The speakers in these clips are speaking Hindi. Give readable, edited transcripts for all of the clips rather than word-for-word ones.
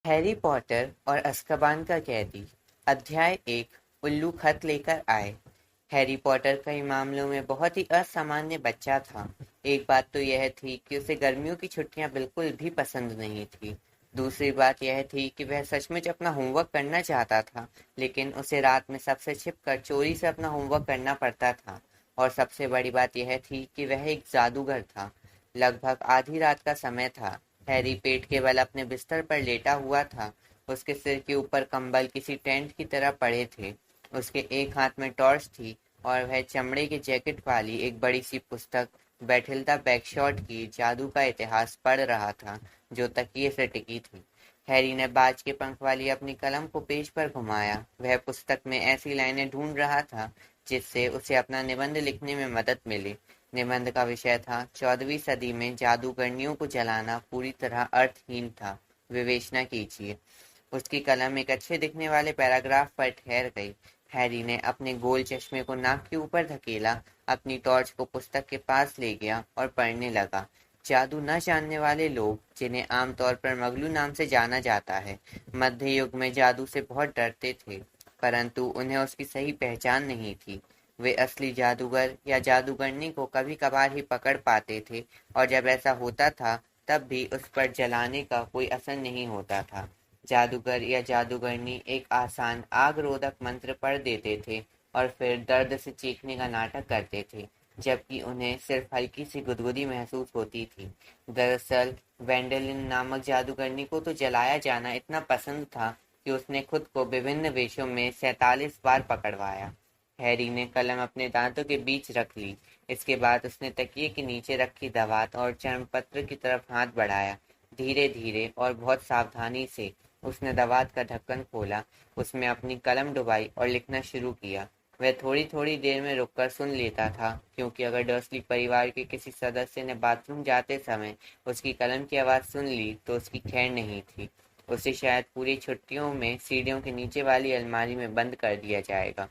हैरी पॉटर और अज़्काबान का कैदी। अध्याय 1। उल्लू खत लेकर आए। हैरी पॉटर कई मामलों में बहुत ही असामान्य बच्चा था। एक बात तो यह थी कि उसे गर्मियों की छुट्टियां बिल्कुल भी पसंद नहीं थी। दूसरी बात यह थी कि वह सचमुच अपना होमवर्क करना चाहता था, लेकिन उसे रात में सबसे छिपकर चोरी से अपना होमवर्क करना पड़ता था। और सबसे बड़ी बात यह थी कि वह एक जादूगर था। लगभग आधी रात का समय था। हैरी पेट के बल अपने बिस्तर पर लेटा हुआ था। उसके सिर के ऊपर कंबल किसी टेंट की तरह पड़े थे। उसके एक हाथ में टॉर्च थी और वह चमड़े के जैकेट वाली एक बड़ी सी पुस्तक बैठिल्दा बैकशॉट की जादू का इतिहास पढ़ रहा था, जो तकिए से टिकी थी। हैरी ने बाज के पंख वाली अपनी कलम को पेज पर घुमाया। वह पुस्तक में ऐसी लाइनें ढूंढ रहा था जिससे उसे अपना निबंध लिखने में मदद मिले। निबंध का विषय था, 14वीं सदी में जादूगरनियों को जलाना पूरी तरह अर्थहीन था। विवेचना कीजिए। उसकी कलम एक अच्छे दिखने वाले पैराग्राफ पर ठहर गई। हैरी ने अपने गोल चश्मे को नाक के ऊपर धकेला, अपनी टॉर्च को पुस्तक के पास ले गया और पढ़ने लगा। जादू न जानने वाले लोग, जिन्हें आमतौर पर मगलू नाम से जाना जाता है, मध्य युग में जादू से बहुत डरते थे, परंतु उन्हें उसकी सही पहचान नहीं थी। वे असली जादूगर या जादूगरनी को कभी-कभार ही पकड़ पाते थे, और जब ऐसा होता था, तब भी उस पर जलाने का कोई असर नहीं होता था। जादूगर या जादूगरनी एक आसान आग-रोधक मंत्र पढ़ देते थे और फिर दर्द से चीखने का नाटक करते थे, जबकि उन्हें सिर्फ हल्की सी गुदगुदी महसूस होती थी। दरअसल, वेंडेलिन नामक जादूगरनी को तो जलाया जाना इतना पसंद था कि उसने खुद को विभिन्न वेशों में 47 बार पकड़वाया। हैरी ने कलम अपने दांतों के बीच रख ली। इसके बाद उसने तकिए के नीचे रखी दवात और चर्मपत्र की तरफ हाथ बढ़ाया। धीरे धीरे और बहुत सावधानी से उसने दवात का ढक्कन खोला, उसमें अपनी कलम डुबाई और लिखना शुरू किया। वह थोड़ी थोड़ी देर में रुककर सुन लेता था, क्योंकि अगर डर्सली परिवार के किसी सदस्य ने बाथरूम जाते समय उसकी कलम की आवाज़ सुन ली तो उसकी खैर नहीं थी। उसे शायद पूरी छुट्टियों में सीढ़ियों के नीचे वाली अलमारी में बंद कर दिया जाएगा।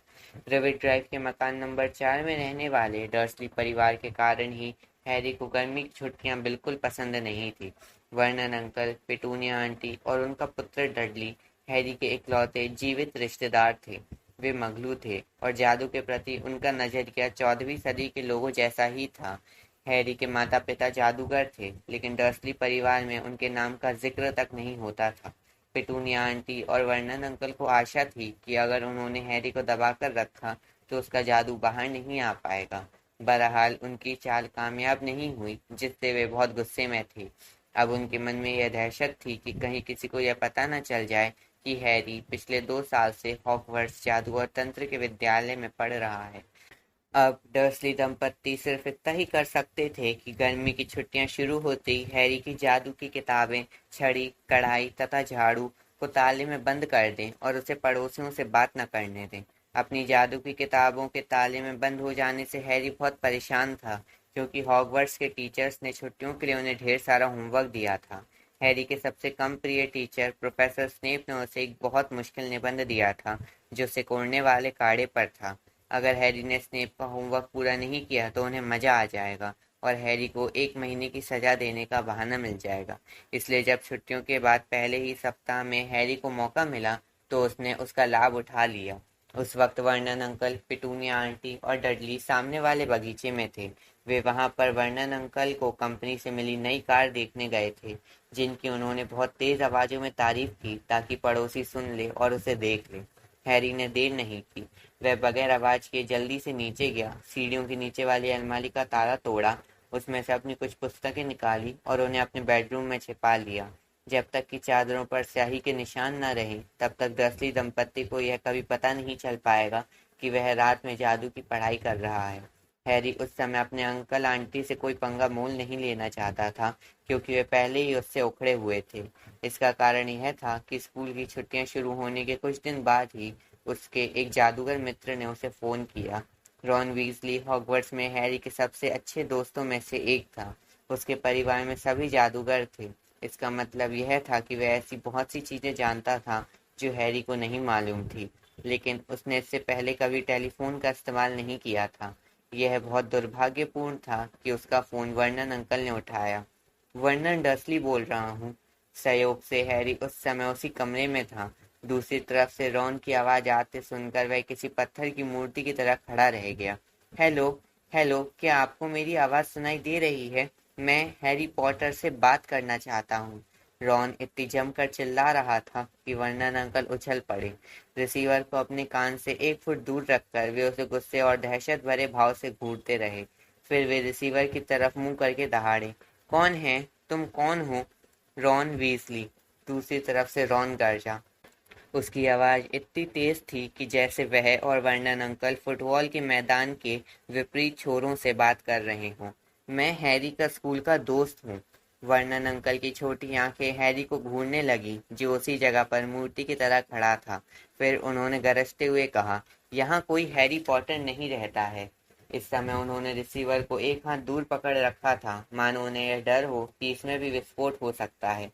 रिविट ड्राइव के मकान नंबर 4 में रहने वाले डर्सली परिवार के कारण ही हैरी को गर्मी की छुट्टियां बिल्कुल पसंद नहीं थी। वर्नन अंकल, पिटूनिया आंटी और उनका पुत्र डडली हैरी के इकलौते जीवित रिश्तेदार थे। वे मगलू थे और जादू के प्रति उनका नजरिया 14वीं सदी के लोगों जैसा ही था। हैरी के माता पिता जादूगर थे, लेकिन डर्सली परिवार में उनके नाम का जिक्र तक नहीं होता था। पिटूनिया आंटी और वर्नन अंकल को आशा थी कि अगर उन्होंने हैरी को दबाकर रखा तो उसका जादू बाहर नहीं आ पाएगा। बहरहाल उनकी चाल कामयाब नहीं हुई, जिससे वे बहुत गुस्से में थे। अब उनके मन में यह दहशत थी कि कहीं किसी को यह पता न चल जाए कि हैरी पिछले 2 साल से हॉगवर्ट्स जादू और तंत्र के विद्यालय में पढ़ रहा है। अब डर्सली दंपत्ति सिर्फ इतना ही कर सकते थे कि गर्मी की छुट्टियां शुरू होते ही हैरी की जादू की किताबें, छड़ी, कढ़ाई तथा झाड़ू को ताले में बंद कर दें और उसे पड़ोसियों से बात न करने दें। अपनी जादू की किताबों के ताले में बंद हो जाने से हैरी बहुत परेशान था, क्योंकि हॉगवर्ट्स के टीचर्स ने छुट्टियों के लिए उन्हें ढेर सारा होमवर्क दिया था। हैरी के सबसे कम प्रिय टीचर प्रोफेसर स्नेप ने उसे एक बहुत मुश्किल निबंध दिया था, जो सिकोड़ने वाले काढ़े पर था। अगर हैरी ने स्नेप का होमवर्क पूरा नहीं किया तो उन्हें मजा आ जाएगा और हैरी को 1 महीने की सजा देने का बहाना मिल जाएगा। इसलिए जब छुट्टियों के बाद पहले ही सप्ताह में हैरी को मौका मिला तो उसने उसका लाभ उठा लिया। उस वक्त वर्नन अंकल, पिटूनिया आंटी और डडली सामने वाले बगीचे में थे। वे वहां पर वर्नन अंकल को कंपनी से मिली नई कार देखने गए थे, जिनकी उन्होंने बहुत तेज आवाजों में तारीफ की ताकि पड़ोसी सुन ले और उसे देख ले। हैरी ने देर नहीं की। वह बगैर आवाज किए जल्दी से नीचे गया, सीढ़ियों के नीचे वाली अलमारी का ताला तोड़ा, उसमें से अपनी कुछ पुस्तकें निकाली और उन्हें अपने बेडरूम में छिपा लिया। जब तक कि चादरों पर स्याही के निशान न रहे, तब तक डर्सली दंपत्ति को यह कभी पता नहीं चल पाएगा कि वह रात में जादू की पढ़ाई कर रहा है। हैरी उस समय अपने अंकल आंटी से कोई पंगा मोल नहीं लेना चाहता था, क्योंकि वे पहले ही उससे उखड़े हुए थे। इसका कारण यह था कि स्कूल की छुट्टियां शुरू होने के कुछ दिन बाद ही उसके एक जादूगर मित्र ने उसे फोन किया। रॉन वीजली हॉगवर्ट्स में हैरी के सबसे अच्छे दोस्तों में से एक था। उसके परिवार में सभी जादूगर थे। इसका मतलब यह था कि वह ऐसी बहुत सी चीजें जानता था जो हैरी को नहीं मालूम थी, लेकिन उसने इससे पहले कभी टेलीफोन का इस्तेमाल नहीं किया था। यह बहुत दुर्भाग्यपूर्ण था कि उसका फोन वर्नन अंकल ने उठाया। वर्नन डर्सली बोल रहा हूँ। संयोग से हैरी उस समय उसी कमरे में था। दूसरी तरफ से रॉन की आवाज आते सुनकर वह किसी पत्थर की मूर्ति की तरह खड़ा रह गया। हेलो, हेलो, क्या आपको मेरी आवाज सुनाई दे रही है? मैं हैरी पॉटर से बात करना चाहता हूँ। रॉन इतनी जमकर चिल्ला रहा था कि वर्नन अंकल उछल पड़े। रिसीवर को अपने कान से 1 फुट दूर रखकर वे उसे गुस्से और दहशत भरे भाव से घूरते रहे। फिर वे रिसीवर की तरफ मुंह करके दहाड़े। कौन है? तुम कौन हो? Ron Weasley. दूसरी तरफ से रॉन गरजा। उसकी आवाज इतनी तेज थी कि जैसे वह और वर्नन अंकल फुटबॉल के मैदान के विपरीत छोरों से बात कर रहे हों। मैं हैरी का स्कूल का दोस्त हूँ। वर्नन अंकल की छोटी आंखें हैरी को घूरने लगी, जो उसी जगह पर मूर्ति की तरह खड़ा था। फिर उन्होंने गरजते हुए कहा, यहाँ कोई हैरी पॉटर नहीं रहता है। इस समय उन्होंने रिसीवर को एक हाथ दूर पकड़ रखा था, मानो उन्हें यह डर हो कि इसमें भी विस्फोट हो सकता है।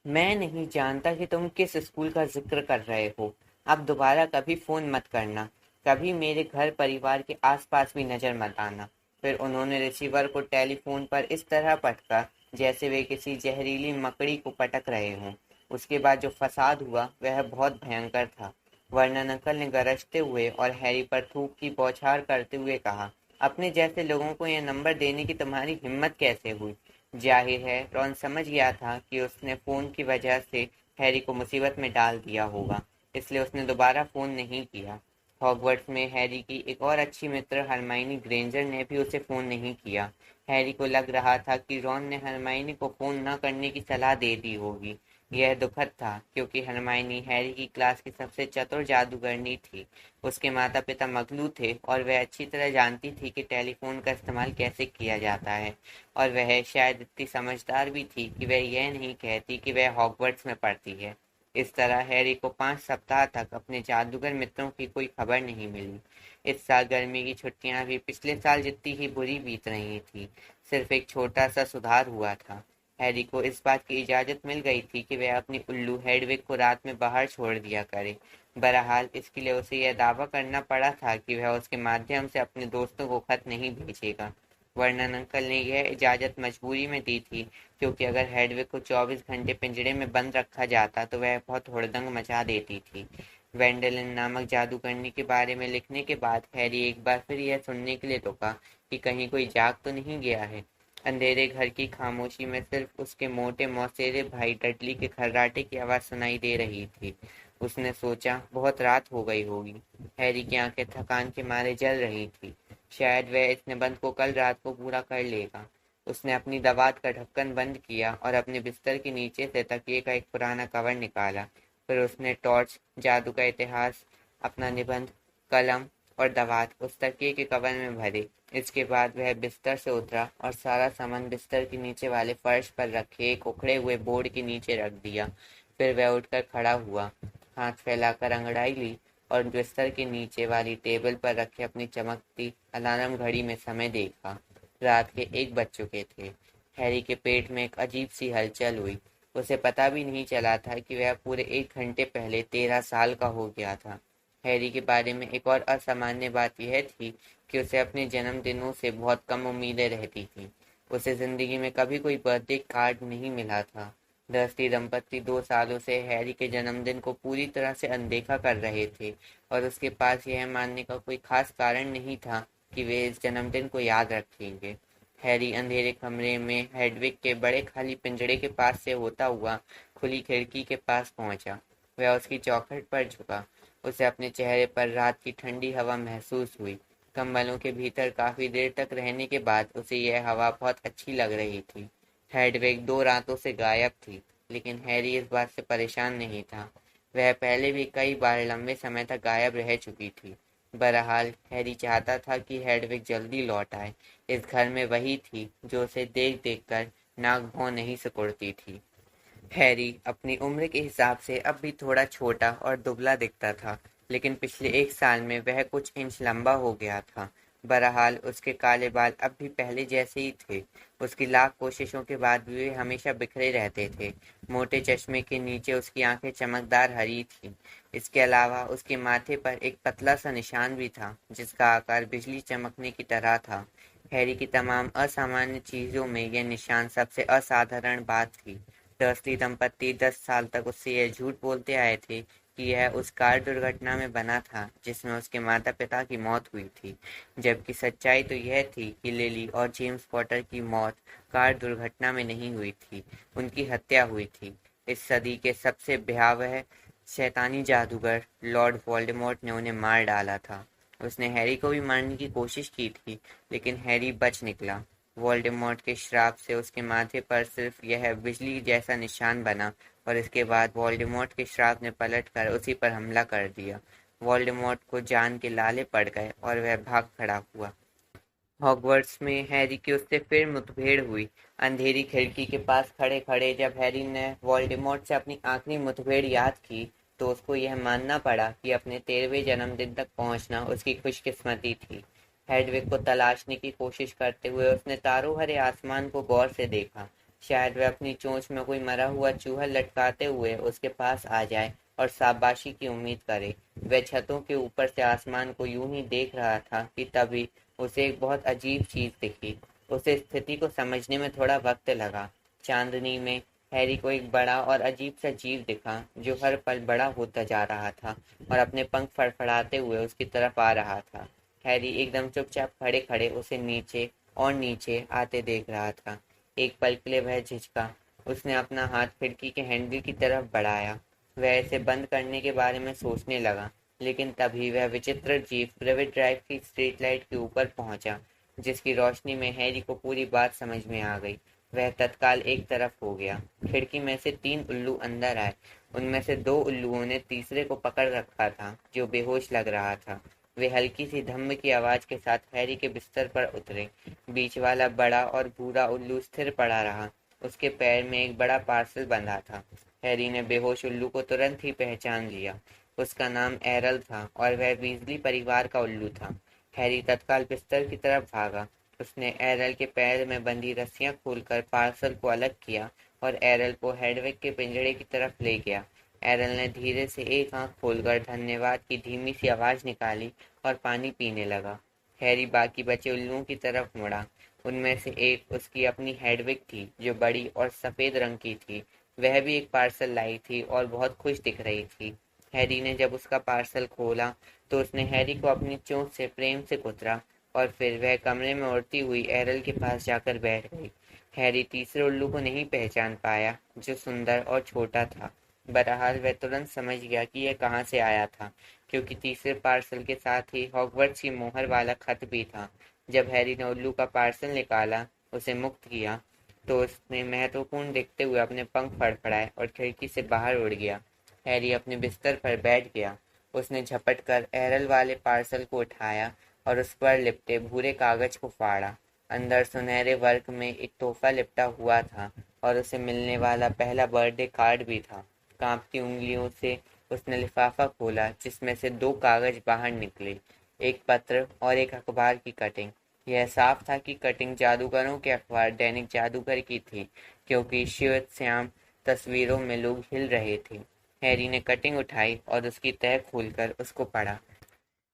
मैं नहीं जानता कि तुम किस स्कूल का जिक्र कर रहे हो। अब दोबारा कभी फोन मत करना। कभी मेरे घर परिवार के आसपास भी नजर मत आना। फिर उन्होंने रिसीवर को टेलीफोन पर इस तरह पटका जैसे वे किसी जहरीली मकड़ी को पटक रहे हों। उसके बाद जो फसाद हुआ वह बहुत भयंकर था। वर्नन अंकल ने गरजते हुए और हैरी पर थूक की बौछार करते हुए कहा, अपने जैसे लोगों को यह नंबर देने की तुम्हारी हिम्मत कैसे हुई? जाहिर है रॉन समझ गया था कि उसने फोन की वजह से हैरी को मुसीबत में डाल दिया होगा, इसलिए उसने दोबारा फोन नहीं किया। हॉगवर्ट्स में हैरी की एक और अच्छी मित्र हरमाइनी ग्रेंजर ने भी उसे फोन नहीं किया। हैरी को लग रहा था कि रॉन ने हरमाइनी को फोन न करने की सलाह दे दी होगी। यह दुखद था क्योंकि हरमाइनी हैरी की क्लास की सबसे चतुर जादूगरनी थी। उसके माता पिता मगलू थे और वह अच्छी तरह जानती थी कि टेलीफोन का इस्तेमाल कैसे किया जाता है, और वह शायद इतनी समझदार भी थी कि वह यह नहीं कहती कि वह हॉगवर्ट्स में पढ़ती है। इस तरह हैरी को 5 सप्ताह तक अपने जादूगर मित्रों की कोई खबर नहीं मिली। इस साल गर्मी की छुट्टियां भी पिछले साल जितनी ही बुरी बीत रही थी। सिर्फ एक छोटा सा सुधार हुआ था। हैरी को इस बात की इजाजत मिल गई थी कि वह अपनी उल्लू हेडविग को रात में बाहर छोड़ दिया करे। बहरहाल इसके लिए उसे यह दावा करना पड़ा था कि वह उसके माध्यम से अपने दोस्तों को खत नहीं भेजेगा। वर्नन अंकल ने यह इजाजत मजबूरी में दी थी, क्योंकि अगर हेडविग को 24 घंटे पिंजरे में बंद रखा जाता तो वह बहुत हुड़दंग मचा देती थी। वेंडेलिन नामक जादूगरनी के बारे में लिखने के बाद हैरी एक बार फिर यह सुनने के लिए रुका कि कहीं कोई जाग तो नहीं गया है। अंधेरे घर की खामोशी में सिर्फ उसके मोटे मौसेरे भाई डडली के खर्राटे की आवाज सुनाई दे रही थी। उसने सोचा बहुत रात हो गई होगी। हैरी की आंखें थकान के मारे जल रही थी। शायद वह इस निबंध को कल रात को पूरा कर लेगा। उसने अपनी दवात का ढक्कन बंद किया और अपने बिस्तर के नीचे से तकिए का एक पुराना कवर निकाला। फिर उसने टॉर्च, जादू का इतिहास, अपना निबंध, कलम और दवात उस तकिए के कवर में भरे। इसके बाद वह बिस्तर से उतरा और सारा सामान बिस्तर के नीचे वाले फर्श पर रखे एक उखड़े हुए बोर्ड के नीचे रख दिया। फिर वह उठकर खड़ा हुआ, हाथ फैलाकर अंगड़ाई ली और बिस्तर के नीचे वाली टेबल पर रखे अपनी चमकती अलार्म घड़ी में समय देखा। रात के 1 बज चुके थे। हैरी के पेट में एक अजीब सी हलचल हुई। उसे पता भी नहीं चला था कि वह पूरे 1 घंटे पहले 13 साल का हो गया था। हैरी के बारे में एक और असामान्य बात यह थी कि उसे अपने जन्मदिनों से बहुत कम उम्मीदें रहती थीं। उसे जिंदगी में कभी कोई बर्थडे कार्ड नहीं मिला था। दृष्टि दंपत्ति 2 सालों से हैरी के जन्मदिन को पूरी तरह से अनदेखा कर रहे थे और उसके पास यह मानने का कोई खास कारण नहीं था कि वे इस जन्मदिन को याद रखेंगे। हैरी अंधेरे कमरे में हेडविग के बड़े खाली पिंजड़े के पास से होता हुआ खुली खिड़की के पास पहुंचा। वह उसकी चौखट पर झुका। उसे अपने चेहरे पर रात की ठंडी हवा महसूस हुई। कंबलों के भीतर काफी देर तक रहने के बाद उसे यह हवा बहुत अच्छी लग रही थी। हेडविग 2 रातों से गायब थी, लेकिन हैरी इस बात से परेशान नहीं था। वह पहले भी कई बार लंबे समय तक गायब रह चुकी थी। बहरहाल हैरी चाहता था कि हेडविग जल्दी लौट आए। इस घर में वही थी जो उसे देख देख कर नाक भौं नहीं सिकुड़ती थी। हैरी अपनी उम्र के हिसाब से अब भी थोड़ा छोटा और दुबला दिखता था, लेकिन पिछले 1 साल में वह कुछ इंच लंबा हो गया था। बहरहाल उसके काले बाल अब भी पहले जैसे ही थे। उसकी लाख कोशिशों के बाद भी वे हमेशा बिखरे रहते थे। मोटे चश्मे के नीचे उसकी आंखें चमकदार हरी थीं। इसके अलावा उसके माथे पर एक पतला सा निशान भी था, जिसका आकार बिजली चमकने की तरह था। हैरी की तमाम असामान्य चीजों में यह निशान सबसे असाधारण बात थी। डर्सली दंपति 10 साल तक उससे यह झूठ बोलते आए थे कि यह उस कार दुर्घटना में बना था जिसमें उसके माता-पिता की मौत हुई थी, जबकि सच्चाई तो यह थी कि लिली और जेम्स पॉटर की मौत कार दुर्घटना में नहीं हुई थी, उनकी हत्या हुई थी। इस सदी के सबसे भयावह शैतानी जादूगर लॉर्ड वोल्डेमॉर्ट ने उन्हें मार डाला था। उसने हैरी को भी मारने की कोशिश की थी, लेकिन हैरी बच निकला। वोल्डेमॉर्ट के श्राप से उसके माथे पर सिर्फ यह बिजली जैसा निशान बना और इसके बाद वोल्डेमॉर्ट के श्राप ने पलटकर उसी पर हमला कर दिया। वोल्डेमॉर्ट को जान के लाले पड़ गए और वह भाग खड़ा हुआ। हॉगवर्ट्स में हैरी की उससे फिर मुठभेड़ हुई। अंधेरी खिड़की के पास खड़े-खड़े जब हैरी ने वोल्डेमॉर्ट से अपनी आखिरी मुठभेड़ याद की, तो उसको यह मानना पड़ा कि अपने 13वें जन्मदिन तक पहुंचना उसकी खुशकिस्मती थी। हेडविग को तलाशने की कोशिश करते हुए उसने तारों भरे आसमान को गौर से देखा। शायद वह अपनी चोंच में कोई मरा हुआ चूहा लटकाते हुए उसके पास आ जाए और शाबाशी की उम्मीद करे। वह छतों के ऊपर से आसमान को यूं ही देख रहा था कि तभी उसे एक बहुत अजीब चीज दिखी। उसे स्थिति को समझने में थोड़ा वक्त लगा। चांदनी में हैरी को एक बड़ा और अजीब सा जीव दिखा जो हर पल बड़ा होता जा रहा था और अपने पंख फड़फड़ाते हुए उसकी तरफ आ रहा था। हैरी एकदम चुपचाप खड़े खड़े उसे नीचे और नीचे आते देख रहा था। एक पल के लिए वह झिझका। उसने अपना हाथ खिड़की के हैंडल की तरफ बढ़ाया। वह इसे बंद करने के बारे में सोचने लगा, लेकिन तभी वह विचित्र जीव प्रिवेट ड्राइव की स्ट्रीट लाइट के ऊपर पहुंचा, जिसकी रोशनी में हैरी को पूरी बात समझ में आ गई। वह तत्काल एक तरफ हो गया। खिड़की में से 3 उल्लू अंदर आए। उनमें से 2 उल्लुओं ने तीसरे को पकड़ रखा था, जो बेहोश लग रहा था। वे हल्की सी धम्म की आवाज के साथ हैरी के बिस्तर पर उतरे। बीच वाला बड़ा और भूरा उल्लू स्थिर पड़ा रहा। उसके पैर में एक बड़ा पार्सल बंधा था। हैरी ने बेहोश उल्लू को तुरंत ही पहचान लिया। उसका नाम एरल था और वह वीजली परिवार का उल्लू था। हैरी तत्काल बिस्तर की तरफ भागा। उसने एरल के पैर में बंधी रस्सियां खोलकर पार्सल को अलग किया और एरल को हेडविग के पिंजरे की तरफ ले गया। एरल ने धीरे से एक आंख खोलकर धन्यवाद की धीमी सी आवाज निकाली और पानी पीने लगा। हैरी बाकी बचे उल्लुओं की तरफ मुड़ा। उनमें से एक उसकी अपनी हेडविग थी, जो बड़ी और सफेद रंग की थी। वह भी एक पार्सल लाई थी और बहुत खुश दिख रही थी। हैरी ने जब उसका पार्सल खोला तो उसने हैरी को अपनी चोंच से प्रेम से कुतरा और फिर वह कमरे में उड़ती हुई एरल के पास जाकर बैठ गई। हैरी तीसरे उल्लू को नहीं पहचान पाया, जो सुंदर और छोटा था। बहरहाल वह तुरंत समझ गया कि यह कहाँ से आया था, क्योंकि तीसरे पार्सल के साथ ही हॉगवर्ट्स की मोहर वाला खत भी था। जब हैरी ने उल्लू का पार्सल निकाला, उसे मुक्त किया, तो उसने महत्वपूर्ण दिखते हुए अपने पंख फड़फड़ाए और खिड़की से बाहर उड़ गया। हैरी अपने बिस्तर पर बैठ गया। उसने झपट कर एरल वाले पार्सल को उठाया और उस पर लिपटे भूरे कागज को फाड़ा। अंदर सुनहरे वर्क में एक तोहफा लिपटा हुआ था और उसे मिलने वाला पहला बर्थडे कार्ड भी था। कांपती उंगलियों से उसने लिफाफा खोला, जिसमें से 2 कागज बाहर निकले, एक पत्र और एक अखबार की कटिंग। यह साफ था कि कटिंग जादूगरों के अखबार दैनिक जादूगर की थी, क्योंकि श्वेत श्याम तस्वीरों में लोग हिल रहे थे। हैरी ने कटिंग उठाई और उसकी तह खोलकर उसको पढ़ा।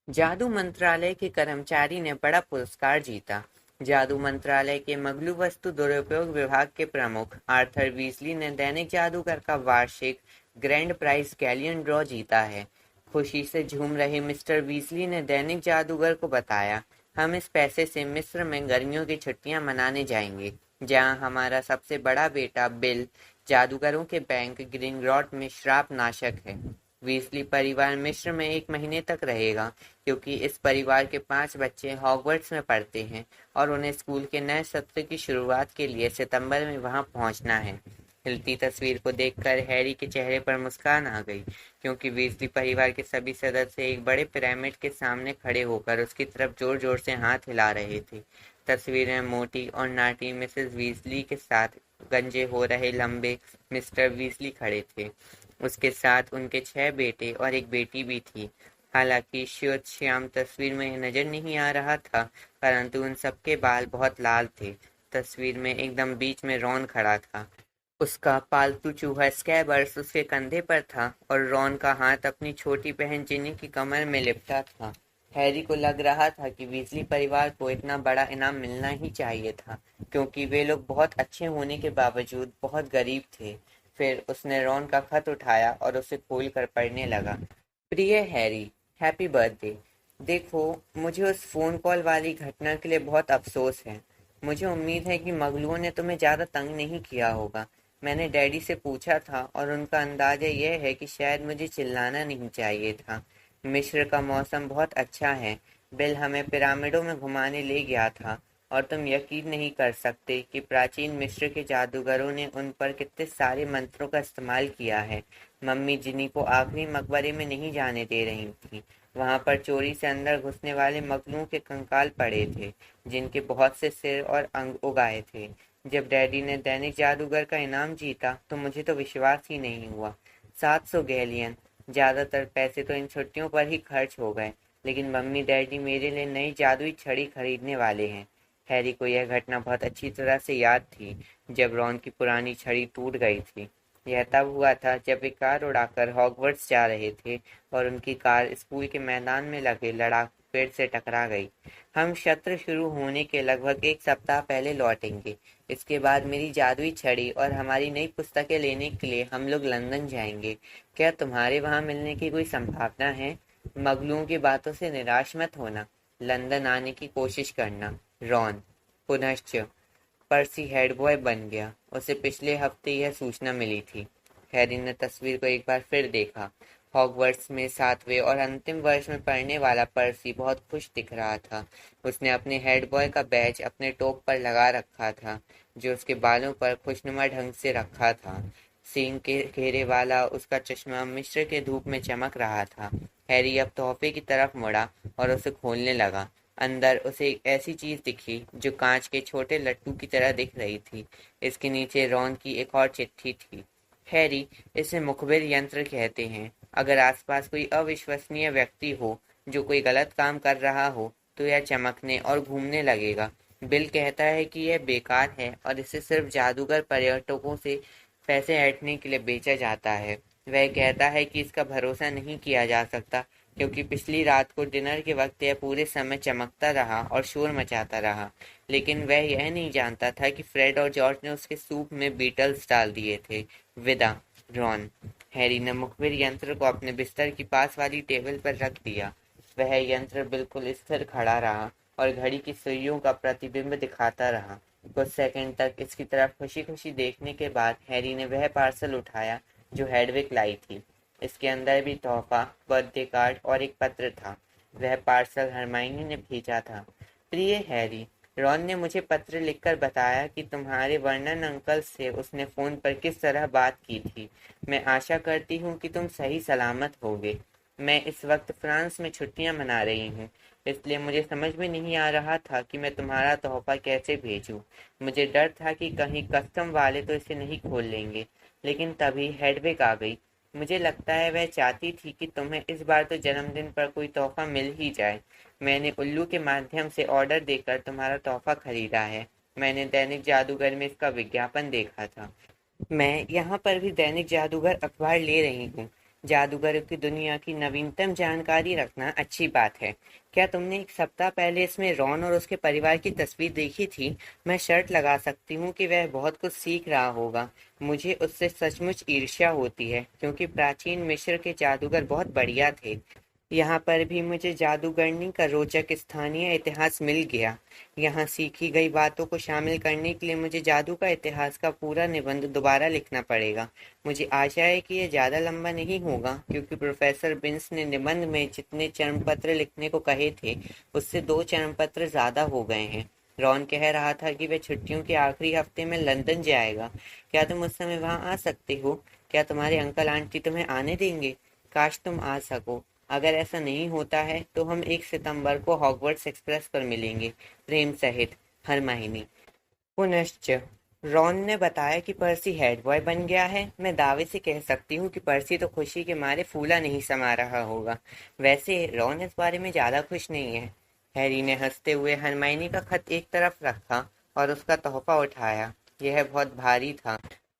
जादू मंत्रालय के कर्मचारी ने बड़ा पुरस्कार जीता। जादू मंत्रालय के मगलू वस्तु दुरुपयोग विभाग के प्रमुख आर्थर वीजली ने दैनिक जादूगर का वार्षिक ग्रैंड प्राइज गैलियन ड्रॉ जीता है। खुशी से झूम रहे मिस्टर वीजली ने दैनिक जादूगर को बताया, हम इस पैसे से मिस्र में गर्मियों की छुट्टियां मनाने जाएंगे, जहां हमारा सबसे बड़ा बेटा बिल जादूगरों के बैंक ग्रिंगरॉट में श्राप नाशक है। वीजली परिवार मिस्र में 1 महीने तक रहेगा, क्योंकि इस परिवार के 5 बच्चे हॉगवर्ट्स में पढ़ते हैं और उन्हें स्कूल के नए सत्र की शुरुआत के लिए सितंबर में वहां पहुंचना है। हिलती तस्वीर को देखकर हैरी के चेहरे पर मुस्कान आ गई, क्योंकि वीजली परिवार के सभी सदस्य एक बड़े पिरामिड के सामने खड़े होकर उसकी तरफ जोर जोर से हाथ हिला रहे थे। तस्वीर में मोटी और नाटी मिसेस वीजली के साथ गंजे हो रहे लंबे मिस्टर वीजली खड़े थे। उसके साथ उनके 6 बेटे और एक बेटी भी थी। हालांकि श्वेत श्याम तस्वीर में नजर नहीं आ रहा था, परंतु उन सबके बाल बहुत लाल थे। तस्वीर में एकदम बीच में रॉन खड़ा था। उसका पालतू चूहा स्कैबर्स उसके कंधे पर था और रॉन का हाथ अपनी छोटी बहन जिनी की कमर में लिपटा था। हैरी को लग रहा था कि वीजली परिवार को इतना बड़ा इनाम मिलना ही चाहिए था, क्योंकि वे लोग बहुत अच्छे होने के बावजूद बहुत गरीब थे। फिर उसने रॉन का खत उठाया और उसे खोलकर पढ़ने लगा। प्रिय हैरी, हैप्पी बर्थडे। देखो, मुझे उस फोन कॉल वाली घटना के लिए बहुत अफसोस है। मुझे उम्मीद है कि मगलुओं ने तुम्हें ज्यादा तंग नहीं किया होगा। मैंने डैडी से पूछा था और उनका अंदाजा यह है कि शायद मुझे चिल्लाना नहीं चाहिए था। मिस्र का मौसम बहुत अच्छा है। बिल हमें पिरामिडों में घुमाने ले गया था और तुम यकीन नहीं कर सकते कि प्राचीन मिस्र के जादूगरों ने उन पर कितने सारे मंत्रों का इस्तेमाल किया है। मम्मी जिनी को आखिरी मकबरे में नहीं जाने दे रही थी। वहां पर चोरी से अंदर घुसने वाले मगलुओं के कंकाल पड़े थे, जिनके बहुत से सिर और अंग उगाए थे। जब डैडी ने दैनिक जादूगर का इनाम जीता तो मुझे तो विश्वास ही नहीं हुआ। 700 गैलियन। ज्यादातर पैसे तो इन छुट्टियों पर ही खर्च हो गए, लेकिन मम्मी डैडी मेरे लिए नई जादुई छड़ी खरीदने वाले हैं। हैरी को यह घटना बहुत अच्छी तरह से याद थी, जब रॉन की पुरानी छड़ी टूट गई थी। यह तब हुआ था जब वे कार उड़ाकर हॉगवर्ट्स जा रहे थे और उनकी कार स्कूल के मैदान में लगे लड़ाकू पेड़ से टकरा गई। हम सत्र शुरू होने के लगभग एक सप्ताह पहले लौटेंगे। इसके बाद मेरी जादुई छड़ी और हमारी नई पुस्तकें लेने के लिए हम लोग लंदन जाएंगे। क्या तुम्हारे वहां मिलने की कोई संभावना है? मगलुओं की बातों से निराश मत होना। लंदन आने की कोशिश करना। रॉन। पुनश्च पर्सी हेड बॉय बन गया। उसे पिछले हफ्ते यह सूचना मिली थी। हैरी ने तस्वीर को एक बार फिर देखा। हॉगवर्ट्स में 7वें और अंतिम वर्ष में पढ़ने वाला पर्सी बहुत खुश दिख रहा था। उसने अपने हेड बॉय का बैज अपने टोप पर लगा रखा था, जो उसके बालों पर खुशनुमा ढंग से रखा था। सींग के घेरे वाला उसका चश्मा मिस्र के धूप में चमक रहा था। हैरी अब तोहफे की तरफ मुड़ा और उसे खोलने लगा। अंदर उसे एक ऐसी चीज दिखी जो कांच के छोटे लट्टू की तरह दिख रही थी। इसके नीचे रॉन की एक और चिट्ठी थी। हैरी, इसे मुखबिर यंत्र कहते हैं। अगर आसपास कोई अविश्वसनीय व्यक्ति हो जो कोई गलत काम कर रहा हो, तो यह चमकने और घूमने लगेगा। बिल कहता है कि यह बेकार है और इसे सिर्फ जादूगर पर्यटकों से पैसे ऐंठने के लिए बेचा जाता है। वह कहता है कि इसका भरोसा नहीं किया जा सकता, क्योंकि पिछली रात को डिनर के वक्त यह पूरे समय चमकता रहा और शोर मचाता रहा। लेकिन वह यह नहीं जानता था कि फ्रेड और जॉर्ज ने उसके सूप में बीटल्स डाल दिए थे। विदा, रॉन। हैरी ने मुखबिर यंत्र को अपने बिस्तर की पास वाली टेबल पर रख दिया। वह यंत्र बिल्कुल स्थिर खड़ा रहा और घड़ी की सुइयों का प्रतिबिंब दिखाता रहा। कुछ सेकंड तक इसकी तरफ खुशी खुशी देखने के बाद हैरी ने वह पार्सल उठाया जो हेडविग लाई थी। इसके अंदर भी तोहफा, बर्थडे कार्ड और एक पत्र था। वह पार्सल हरमाइनी ने भेजा था। प्रिय हैरी, रॉन ने मुझे पत्र लिखकर बताया कि तुम्हारे वर्णन अंकल से उसने फोन पर किस तरह बात की थी। मैं आशा करती हूँ कि तुम सही सलामत होगे। मैं इस वक्त फ्रांस में छुट्टियां मना रही हूँ, इसलिए मुझे समझ में नहीं आ रहा था कि मैं तुम्हारा तोहफा कैसे भेजूं। मुझे डर था कि कहीं कस्टम वाले तो इसे नहीं खोल लेंगे, लेकिन तभी हेडविग आ गई। मुझे लगता है वह चाहती थी कि तुम्हें इस बार तो जन्मदिन पर कोई तोहफा मिल ही जाए। मैंने उल्लू के माध्यम से ऑर्डर देकर तुम्हारा तोहफा खरीदा है। मैंने दैनिक जादूगर में इसका विज्ञापन देखा था। मैं यहाँ पर भी दैनिक जादूगर अखबार ले रही हूँ। जादूगरों की दुनिया की नवीनतम जानकारी रखना अच्छी बात है। क्या तुमने एक सप्ताह पहले इसमें रॉन और उसके परिवार की तस्वीर देखी थी? मैं शर्त लगा सकती हूँ कि वह बहुत कुछ सीख रहा होगा। मुझे उससे सचमुच ईर्ष्या होती है, क्योंकि प्राचीन मिस्र के जादूगर बहुत बढ़िया थे। यहाँ पर भी मुझे जादूगरनी का रोचक स्थानीय इतिहास मिल गया। यहाँ सीखी गई बातों को शामिल करने के लिए मुझे जादू का इतिहास का पूरा निबंध दोबारा लिखना पड़ेगा। मुझे आशा है कि यह ज़्यादा लंबा नहीं होगा, क्योंकि प्रोफेसर बिन्स ने निबंध में जितने चरणपत्र लिखने को कहे थे, उससे 2 चरणपत्र ज़्यादा हो गए हैं। रॉन कह रहा था कि वह छुट्टियों के आखिरी हफ्ते में लंदन जाएगा। क्या तुम उस समय वहाँ आ सकते हो? क्या तुम्हारे अंकल आंटी तुम्हें आने देंगे? काश तुम आ सको। अगर ऐसा नहीं होता है तो हम 1 सितंबर को हॉगवर्ट्स एक्सप्रेस पर मिलेंगे। प्रेम सहित, हरमाइनी। पुनश्च रॉन ने बताया कि पर्सी हेड बॉय बन गया है। मैं दावे से कह सकती हूँ कि पर्सी तो खुशी के मारे फूला नहीं समा रहा होगा। वैसे रॉन इस बारे में ज्यादा खुश नहीं है। हैरी ने हंसते हुए हरमाइनी का खत एक तरफ रखा और उसका तोहफा उठाया। यह बहुत भारी था।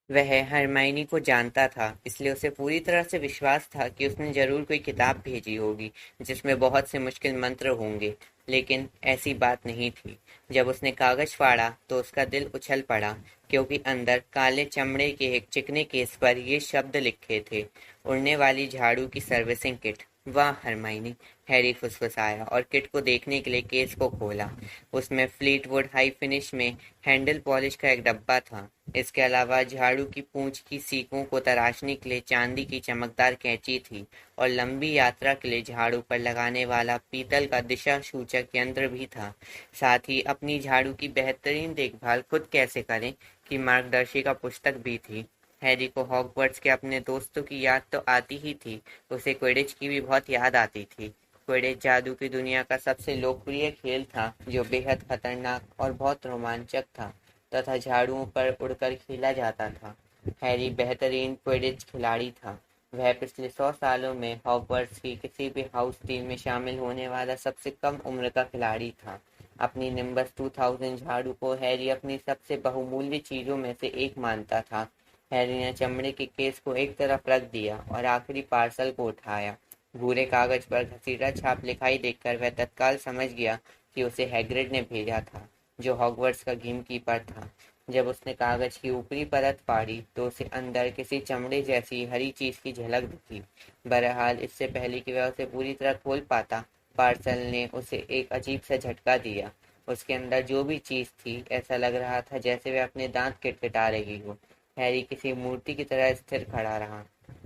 वह हरमाइनी को जानता था, इसलिए उसे पूरी तरह से विश्वास था कि उसने जरूर कोई किताब भेजी होगी जिसमें बहुत से मुश्किल मंत्र होंगे। लेकिन ऐसी बात नहीं थी। जब उसने कागज फाड़ा तो उसका दिल उछल पड़ा। क्योंकि अंदर काले चमड़े के एक चिकने केस पर ये शब्द लिखे थे, उड़ने वाली झाड़ू की सर्विसिंग किट। वाह हरमाइनी, हैरी फुसफुसाया और किट को देखने के लिए केस को खोला। उसमें फ्लीटवुड हाई फिनिश में हैंडल पॉलिश का एक डब्बा था। इसके अलावा झाड़ू की पूंछ की सीकों को तराशने के लिए चांदी की चमकदार कैंची थी और लंबी यात्रा के लिए झाड़ू पर लगाने वाला पीतल का दिशा सूचक यंत्र भी था। साथ ही अपनी झाड़ू की बेहतरीन देखभाल खुद कैसे करें की मार्गदर्शिका पुस्तक भी थी। हैरी को हॉगवर्ट्स के अपने दोस्तों की याद तो आती ही थी, उसे क्विडिच की भी बहुत याद आती थी। क्विडिच जादू की दुनिया का सबसे लोकप्रिय खेल था, जो बेहद खतरनाक और बहुत रोमांचक था तथा झाड़ुओं पर उड़कर खेला जाता था। हैरी बेहतरीन क्विडिच खिलाड़ी था। वह पिछले 100 सालों में हॉगवर्ट्स की किसी भी हाउस टीम में शामिल होने वाला सबसे कम उम्र का खिलाड़ी था। अपनी निम्बस 2000 झाड़ू को हैरी अपनी सबसे बहुमूल्य चीजों में से एक मानता था। हैरी ने चमड़े के केस को एक तरफ रख दिया और आखिरी पार्सल को उठाया। भूरे कागज पर घसीटा छाप लिखाई देखकर वह तत्काल समझ गया कि उसे हैग्रिड ने भेजा था, जो हॉगवर्ट्स का गेम कीपर था। जब उसने कागज की ऊपरी परत फाड़ी तो उसे अंदर किसी चमड़े जैसी हरी चीज की झलक दिखी। बहरहाल इससे पहले कि वह उसे पूरी तरह खोल पाता, पार्सल ने उसे एक अजीब सा झटका दिया। उसके अंदर जो भी चीज थी, ऐसा लग रहा था जैसे वह अपने दांत किटकिटा रही हो। हैरी किसी मूर्ति की तरह स्थिर खड़ा रहा।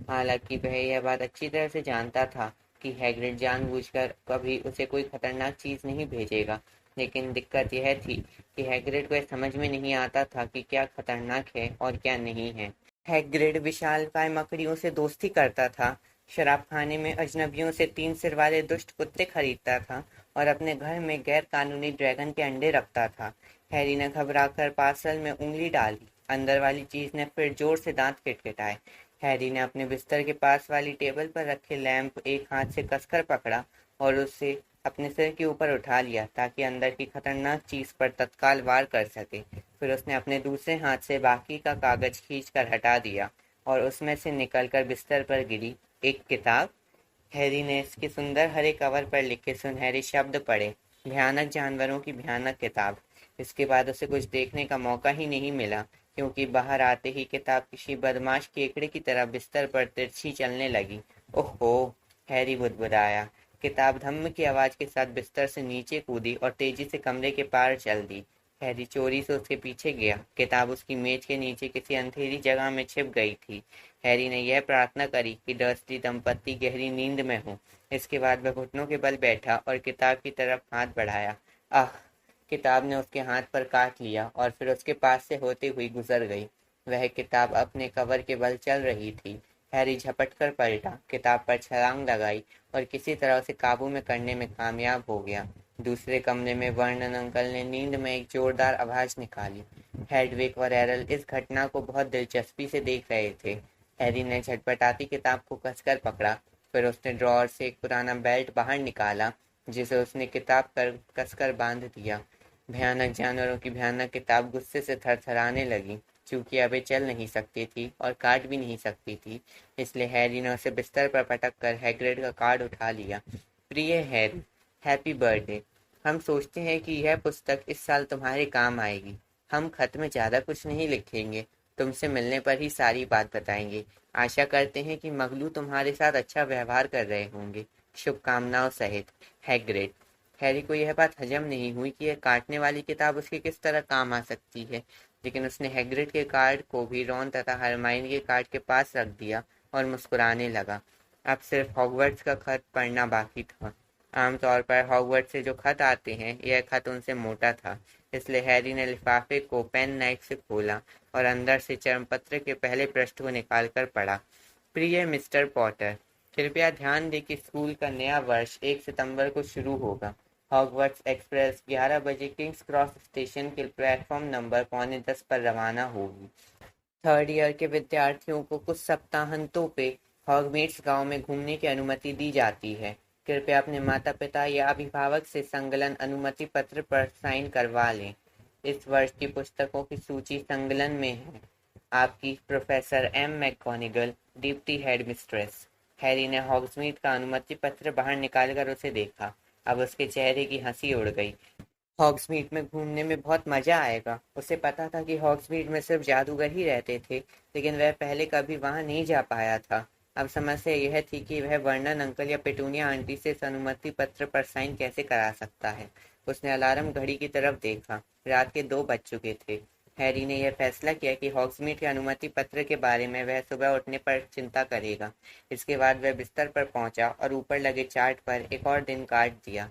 हालांकि वह यह बात अच्छी तरह से जानता था कि हैग्रिड जानबूझकर कभी उसे कोई खतरनाक चीज नहीं भेजेगा, लेकिन दिक्कत यह थी कि हैग्रिड को यह समझ में नहीं आता था कि क्या खतरनाक है और क्या नहीं है। हैग्रिड विशालकाय मकड़ियों से दोस्ती करता था, शराबखाने में अजनबियों से 3 सिर वाले दुष्ट कुत्ते खरीदता था और अपने घर में गैर कानूनी ड्रैगन के अंडे रखता था। हैरी ने घबराकर पार्सल में उंगली डाली। अंदर वाली चीज ने फिर जोर से दांत किटकिटाए। हैरी ने अपने बिस्तर के पास वाली टेबल पर रखे लैंप एक हाथ से कसकर पकड़ा और उसे अपने सिर के ऊपर उठा लिया ताकि अंदर की खतरनाक चीज पर तत्काल वार कर सके। फिर उसने अपने दूसरे हाथ से बाकी का कागज खींचकर हटा दिया और उसमें से निकलकर बिस्तर पर गिरी एक किताब। हैरी ने इसके सुंदर हरे कवर पर लिखे सुनहरे शब्द पढ़े, भयानक जानवरों की भयानक किताब। इसके बाद उसे कुछ देखने का मौका ही नहीं मिला, क्योंकि बाहर आते ही किताब किसी बदमाश केकड़े की तरह बिस्तर पर तिरछी चलने लगी। ओहो, हैरी बुदबुदाया। किताब धम्म की आवाज के साथ बिस्तर से नीचे कूदी और तेजी से कमरे के पार चल दी। हैरी चोरी से उसके पीछे गया। किताब उसकी मेज के नीचे किसी अंधेरी जगह में छिप गई थी। हैरी ने यह प्रार्थना करी कि डर्सली दंपत्ति गहरी नींद में हो। इसके बाद वह घुटनों के बल बैठा और किताब की तरफ हाथ बढ़ाया। आह! किताब ने उसके हाथ पर काट लिया और फिर उसके पास से होते हुई गुजर गई। वह किताब अपने कवर के बल चल रही थी। हैरी झपट कर पलटा, किताब पर छलांग लगाई और किसी तरह उसे काबू में करने में कामयाब हो गया। दूसरे कमरे में वर्नन अंकल ने नींद में एक जोरदार आवाज निकाली। हेडविग और एरल इस घटना को बहुत दिलचस्पी से देख रहे थे। हैरी ने झटपटाती किताब को कसकर पकड़ा। फिर उसने ड्रॉअर से एक पुराना बेल्ट बाहर निकाला, जिसे उसने किताब पर कसकर बांध दिया। भयानक जानवरों की भयानक किताब गुस्से से थरथराने लगी। चूंकि अब ये चल नहीं सकती थी और काट भी नहीं सकती थी, इसलिए हैरी ने उसे बिस्तर पर पटक कर हैग्रिड का कार्ड उठा लिया। प्रिय हैरी, हैप्पी बर्थडे। हम सोचते हैं कि यह पुस्तक इस साल तुम्हारे काम आएगी। हम खत में ज़्यादा कुछ नहीं लिखेंगे, तुमसे मिलने पर ही सारी बात बताएंगे। आशा करते हैं कि मगलू तुम्हारे साथ अच्छा व्यवहार कर रहे होंगे। शुभकामनाओं सहित, हैग्रिड। हैरी को यह बात हजम नहीं हुई कि यह काटने वाली किताब उसके किस तरह काम आ सकती है, लेकिन उसने हैग्रिड के कार्ड को भी रॉन तथा हरमाइनी के कार्ड के पास रख दिया और मुस्कुराने लगा। अब सिर्फ हॉगवर्ट्स का खत पढ़ना बाकी था। आमतौर पर हॉगवर्ट्स से जो खत आते हैं, यह खत उनसे मोटा था, इसलिए हैरी ने लिफाफे को पेन नाइफ से खोला और अंदर से चर्मपत्र के पहले पृष्ठ को निकालकर पढ़ा। प्रिय मिस्टर पॉटर, कृपया ध्यान दें कि स्कूल का नया वर्ष 1 सितंबर को शुरू होगा। हॉगवर्ट्स एक्सप्रेस 11 बजे किंग्स क्रॉस स्टेशन के प्लेटफॉर्म नंबर 9:45 पर रवाना होगी। थर्ड ईयर के विद्यार्थियों को कुछ सप्ताहांतों पे हॉगमेड्स गांव में घूमने की अनुमति दी जाती है। कृपया अपने माता पिता या अभिभावक से संकलन अनुमति पत्र पर साइन करवा लें। इस वर्ष की पुस्तकों की सूची संकलन में है। आपकी professor M McGonagall, deputy head mistress. Harry ने हॉग्समीड का अनुमति पत्र बाहर निकालकर उसे देखा। अब उसके चेहरे की हंसी उड़ गई। हॉग्समीड में घूमने में बहुत मजा आएगा। उसे पता था कि हॉग्समीड में सिर्फ जादूगर ही रहते थे, लेकिन वह पहले कभी वहां नहीं जा पाया था। अब समस्या यह थी कि वह वर्नन अंकल या पेटूनिया आंटी से इस अनुमति पत्र पर साइन कैसे करा सकता है। उसने अलार्म घड़ी की तरफ देखा। रात के 2 बज चुके थे। हैरी ने यह फैसला किया कि हॉग्समीड के अनुमति पत्र के बारे में वह सुबह उठने पर चिंता करेगा। इसके बाद वह बिस्तर पर पहुंचा और ऊपर लगे चार्ट पर एक और दिन काट दिया।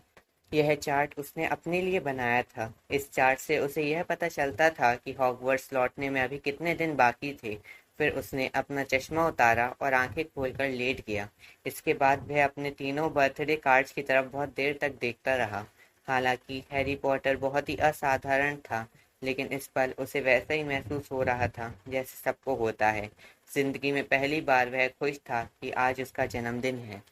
यह चार्ट उसने अपने लिए बनाया था। इस चार्ट से उसे यह पता चलता था कि हॉगवर्ट्स लौटने में अभी कितने दिन बाकी थे। फिर उसने अपना चश्मा उतारा और आंखें खोलकर लेट गया। इसके बाद वह अपने तीनों बर्थडे कार्ड्स की तरफ बहुत देर तक देखता रहा। हालांकि हैरी पॉटर बहुत ही असाधारण था, लेकिन इस पल उसे वैसा ही महसूस हो रहा था जैसे सबको होता है। जिंदगी में पहली बार वह खुश था कि आज उसका जन्मदिन है।